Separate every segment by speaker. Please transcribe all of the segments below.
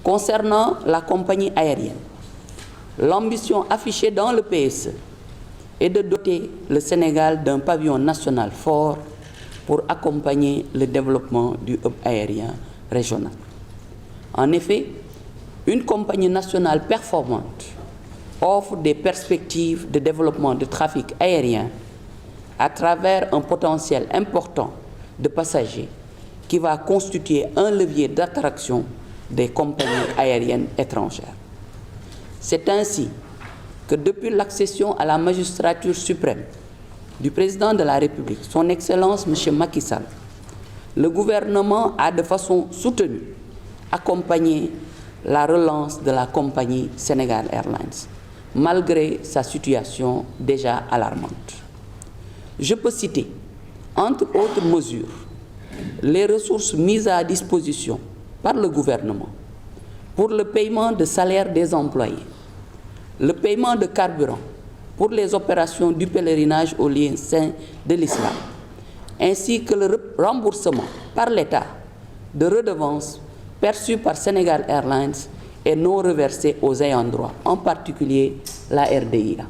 Speaker 1: Concernant la compagnie aérienne, l'ambition affichée dans le PSE est de doter le Sénégal d'un pavillon national fort pour accompagner le développement du hub aérien régional. En effet, une compagnie nationale performante offre des perspectives de développement du trafic aérien à travers un potentiel important de passagers qui va constituer un levier d'attraction des compagnies aériennes étrangères. C'est ainsi que depuis l'accession à la magistrature suprême du président de la République, son Excellence M. Macky Sall, le gouvernement a de façon soutenue accompagné la relance de la compagnie Sénégal Airlines, malgré sa situation déjà alarmante. Je peux citer, entre autres mesures, les ressources mises à disposition par le gouvernement pour le paiement de salaires des employés, le paiement de carburant pour les opérations du pèlerinage au lieu saint de l'islam, ainsi que le remboursement par l'État de redevances perçues par Sénégal Airlines et non reversées aux ayants droit, en particulier la RDIA.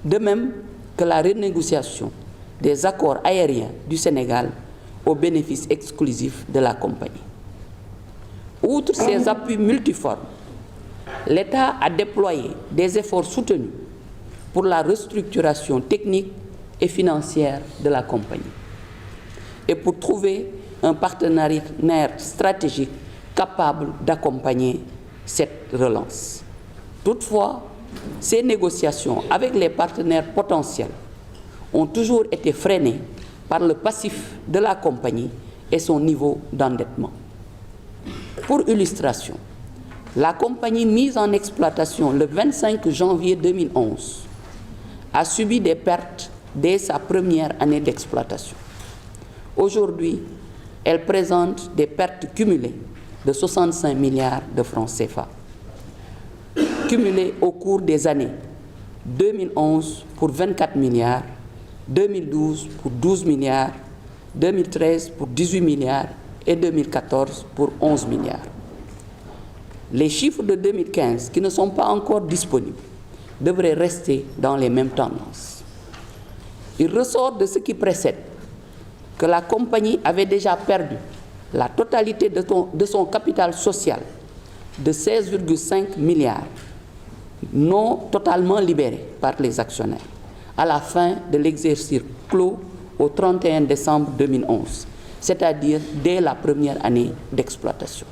Speaker 1: De même que la renégociation des accords aériens du Sénégal au bénéfice exclusif de la compagnie. Outre ces appuis multiformes, l'État a déployé des efforts soutenus pour la restructuration technique et financière de la compagnie et pour trouver un partenaire stratégique capable d'accompagner cette relance. Toutefois, ces négociations avec les partenaires potentiels ont toujours été freinées par le passif de la compagnie et son niveau d'endettement. Pour illustration, la compagnie mise en exploitation le 25 janvier 2011 a subi des pertes dès sa première année d'exploitation. Aujourd'hui, elle présente des pertes cumulées de 65 milliards de francs CFA, cumulées au cours des années 2011 pour 24 milliards, 2012 pour 12 milliards, 2013 pour 18 milliards et 2014 pour 11 milliards. Les chiffres de 2015, qui ne sont pas encore disponibles, devraient rester dans les mêmes tendances. Il ressort de ce qui précède que la compagnie avait déjà perdu la totalité de son capital social de 16,5 milliards, non totalement libéré par les actionnaires, à la fin de l'exercice clos au 31 décembre 2011, c'est-à-dire dès la première année d'exploitation.